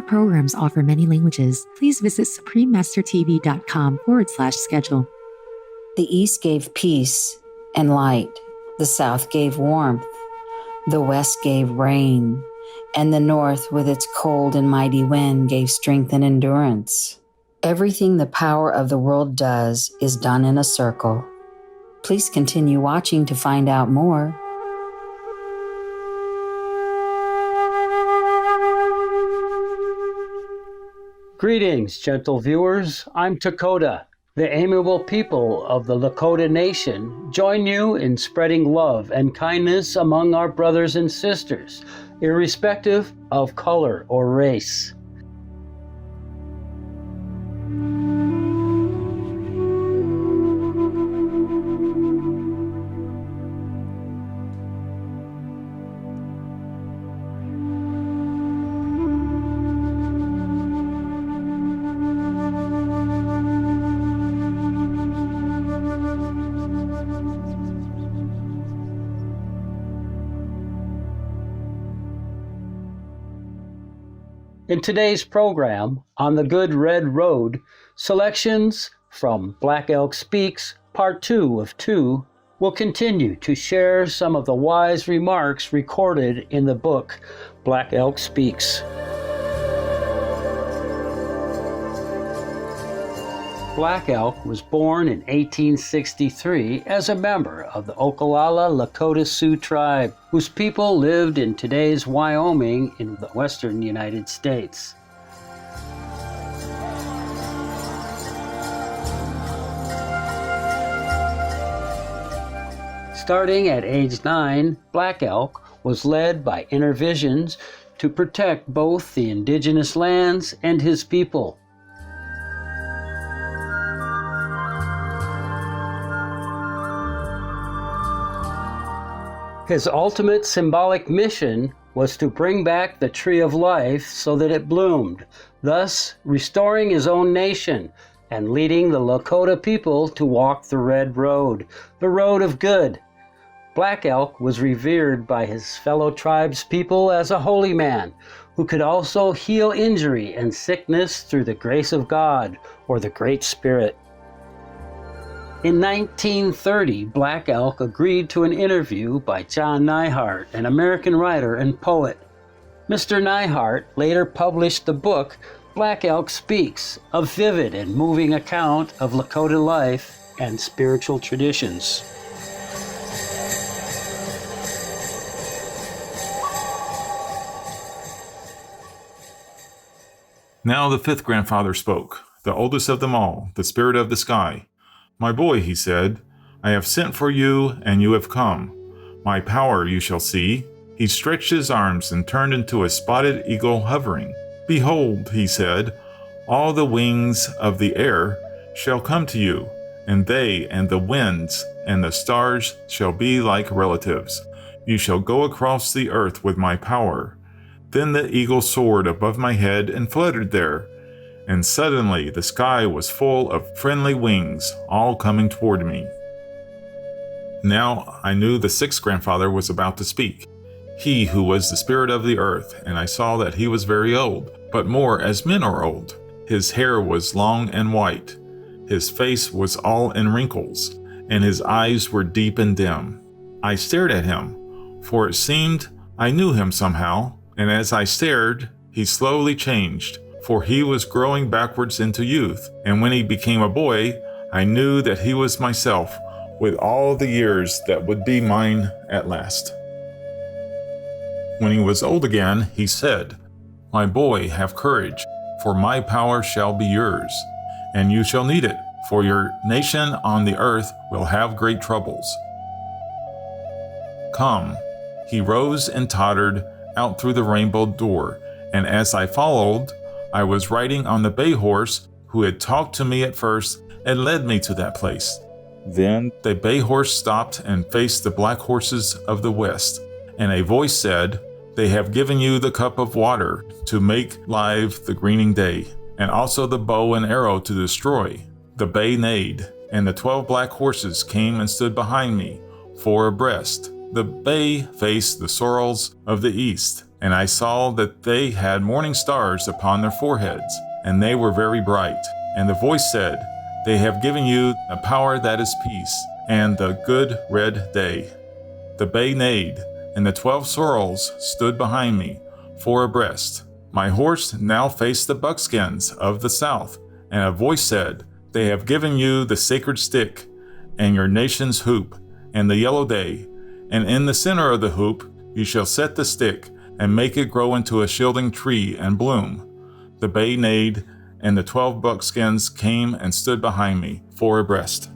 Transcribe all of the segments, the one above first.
programs offer many languages. Please visit suprememastertv.com/schedule. The East gave peace and light. The South gave warmth. The West gave rain. And the North, with its cold and mighty wind, gave strength and endurance. Everything the power of the world does is done in a circle. Please continue watching to find out more. Greetings, gentle viewers. I'm Dakota. The amiable people of the Lakota Nation join you in spreading love and kindness among our brothers and sisters, irrespective of color or race. In today's program, On the Good Red Road, selections from Black Elk Speaks, Part 2 of 2, will continue to share some of the wise remarks recorded in the book Black Elk Speaks. Black Elk was born in 1863 as a member of the Oglala Lakota Sioux tribe, whose people lived in today's Wyoming in the western United States. Starting at age 9, Black Elk was led by inner visions to protect both the indigenous lands and his people. His ultimate symbolic mission was to bring back the tree of life so that it bloomed, thus restoring his own nation and leading the Lakota people to walk the red road, the road of good. Black Elk was revered by his fellow tribespeople as a holy man who could also heal injury and sickness through the grace of God or the Great Spirit. In 1930, Black Elk agreed to an interview by John Neihardt, an American writer and poet. Mr. Neihardt later published the book Black Elk Speaks, a vivid and moving account of Lakota life and spiritual traditions. Now the fifth grandfather spoke, the oldest of them all, the spirit of the sky. "My boy," he said, "I have sent for you, and you have come. My power you shall see." He stretched his arms and turned into a spotted eagle hovering. "Behold," he said, "all the wings of the air shall come to you, and they and the winds and the stars shall be like relatives. You shall go across the earth with my power." Then the eagle soared above my head and fluttered there. And suddenly the sky was full of friendly wings, all coming toward me. Now I knew the sixth grandfather was about to speak, he who was the spirit of the earth, and I saw that he was very old, but more as men are old. His hair was long and white, his face was all in wrinkles, and his eyes were deep and dim. I stared at him, for it seemed I knew him somehow, and as I stared, he slowly changed. For he was growing backwards into youth, and when he became a boy, I knew that he was myself, with all the years that would be mine at last. When he was old again, he said, "My boy, have courage, for my power shall be yours, and you shall need it, for your nation on the earth will have great troubles. Come." He rose and tottered out through the rainbow door, and as I followed, I was riding on the bay horse who had talked to me at first and led me to that place. Then the bay horse stopped and faced the black horses of the west, and a voice said, "They have given you the cup of water to make live the greening day, and also the bow and arrow to destroy." The bay neighed, and the 12 black horses came and stood behind me, 4 abreast. The bay faced the sorrels of the east, and I saw that they had morning stars upon their foreheads, and they were very bright. And the voice said, They have given you a power that is peace, and the good red day. The bay neighed, and the 12 sorrels stood behind me, 4 abreast. My horse now faced the buckskins of the south, and a voice said, They have given you the sacred stick, and your nation's hoop, and the yellow day. And in the center of the hoop you shall set the stick, and make it grow into a shielding tree and bloom. The bay neighed, and the 12 buckskins came and stood behind me, 4 abreast.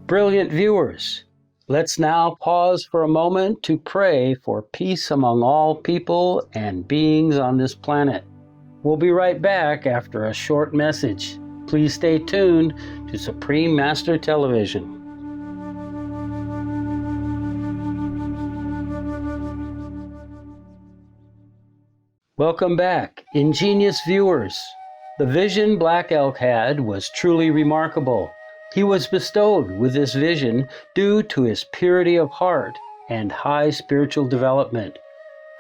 Brilliant viewers, let's now pause for a moment to pray for peace among all people and beings on this planet. We'll be right back after a short message. Please stay tuned to Supreme Master Television. Welcome back, ingenious viewers. The vision Black Elk had was truly remarkable. He was bestowed with this vision due to his purity of heart and high spiritual development.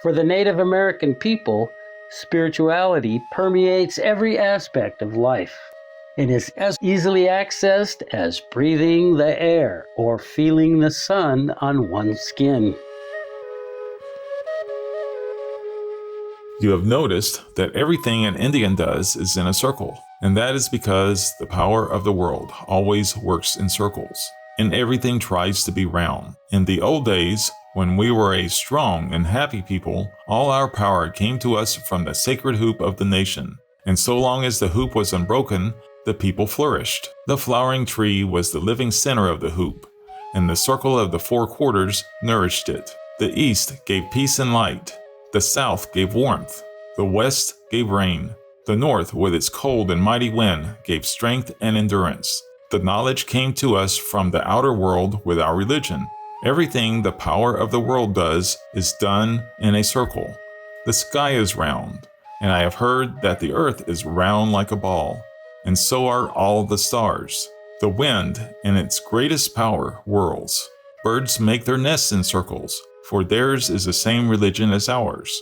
For the Native American people, spirituality permeates every aspect of life. It is as easily accessed as breathing the air or feeling the sun on one's skin. You have noticed that everything an Indian does is in a circle, and that is because the power of the world always works in circles, and everything tries to be round. In the old days, when we were a strong and happy people, all our power came to us from the sacred hoop of the nation, and so long as the hoop was unbroken, the people flourished. The flowering tree was the living center of the hoop, and the circle of the 4 quarters nourished it. The east gave peace and light. The south gave warmth. The west gave rain. The north, with its cold and mighty wind, gave strength and endurance. The knowledge came to us from the outer world with our religion. Everything the power of the world does is done in a circle. The sky is round, and I have heard that the earth is round like a ball, and so are all the stars. The wind, in its greatest power, whirls. Birds make their nests in circles, for theirs is the same religion as ours.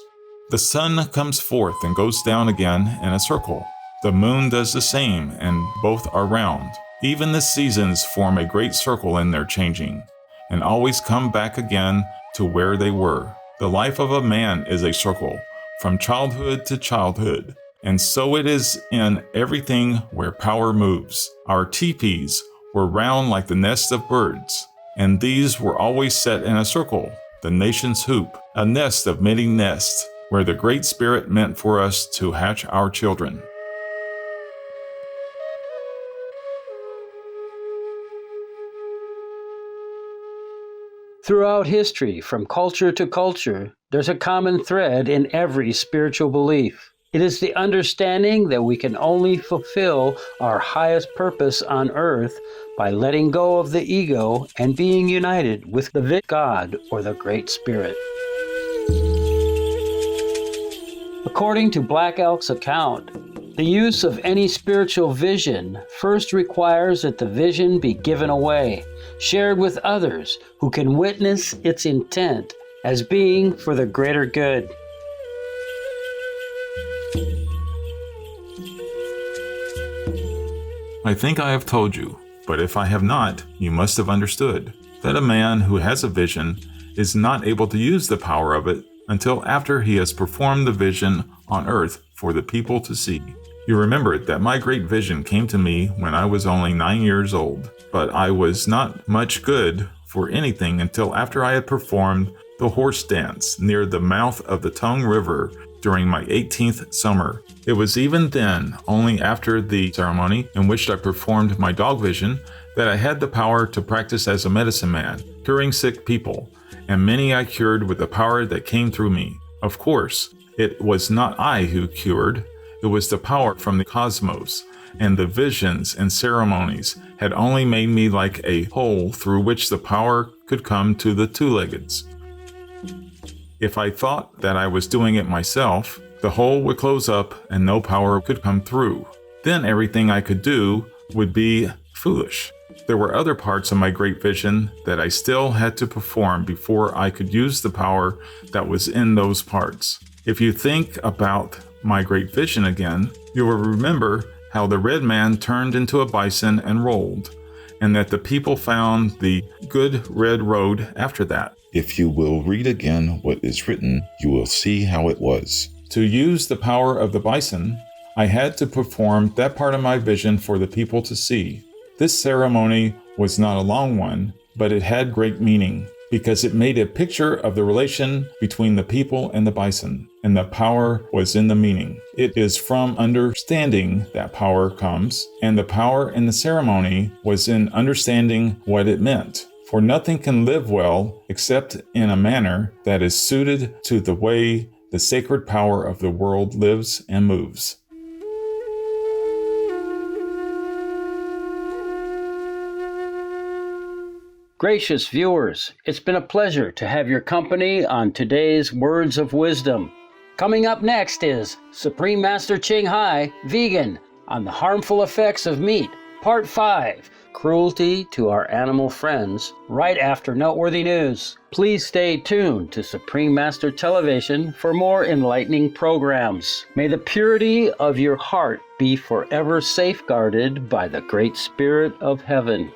The sun comes forth and goes down again in a circle. The moon does the same, and both are round. Even the seasons form a great circle in their changing, and always come back again to where they were. The life of a man is a circle, from childhood to childhood, and so it is in everything where power moves. Our teepees were round like the nests of birds, and these were always set in a circle, the nation's hoop, a nest of many nests, where the Great Spirit meant for us to hatch our children. Throughout history, from culture to culture, there's a common thread in every spiritual belief. It is the understanding that we can only fulfill our highest purpose on earth by letting go of the ego and being united with the God or the Great Spirit. According to Black Elk's account, the use of any spiritual vision first requires that the vision be given away, shared with others who can witness its intent as being for the greater good. I think I have told you, but if I have not, you must have understood, that a man who has a vision is not able to use the power of it until after he has performed the vision on earth for the people to see. You remember that my great vision came to me when I was only 9 years old, but I was not much good for anything until after I had performed the horse dance near the mouth of the Tongue River during my 18th summer. It was even then, only after the ceremony in which I performed my dog vision, that I had the power to practice as a medicine man, curing sick people, and many I cured with the power that came through me. Of course, it was not I who cured, it was the power from the cosmos, and the visions and ceremonies had only made me like a hole through which the power could come to the two-leggeds. If I thought that I was doing it myself, the hole would close up and no power could come through. Then everything I could do would be foolish. There were other parts of my great vision that I still had to perform before I could use the power that was in those parts. If you think about my great vision again, you will remember how the red man turned into a bison and rolled, and that the people found the good red road after that. If you will read again what is written, you will see how it was. To use the power of the bison, I had to perform that part of my vision for the people to see. This ceremony was not a long one, but it had great meaning because it made a picture of the relation between the people and the bison, and the power was in the meaning. It is from understanding that power comes, and the power in the ceremony was in understanding what it meant. For nothing can live well except in a manner that is suited to the way the sacred power of the world lives and moves. Gracious viewers, it's been a pleasure to have your company on today's Words of Wisdom. Coming up next is Supreme Master Ching Hai, Vegan, on the harmful effects of meat, Part 5, Cruelty to our animal friends, right after noteworthy news. Please stay tuned to Supreme Master Television for more enlightening programs. May the purity of your heart be forever safeguarded by the Great Spirit of Heaven.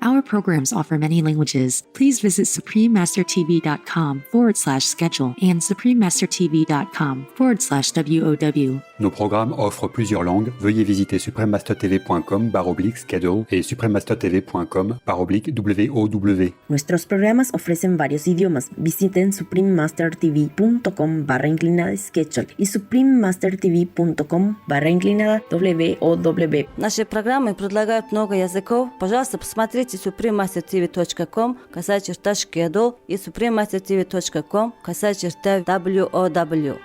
Our programs offer many languages. Please visit suprememastertv.com/schedule and suprememastertv.com/WOW. Nos programmes offrent plusieurs langues. Veuillez visiter suprememastertv.com/schedule et suprememastertv.com/WOW. Nuestros programas ofrecen varios idiomas. Visiten suprememastertv.com/schedule и suprememastertv.com/WOW. Наши программы предлагают много языков. Пожалуйста, посмотрите suprememastertv.com/schedule и suprememastertv.com/WOW.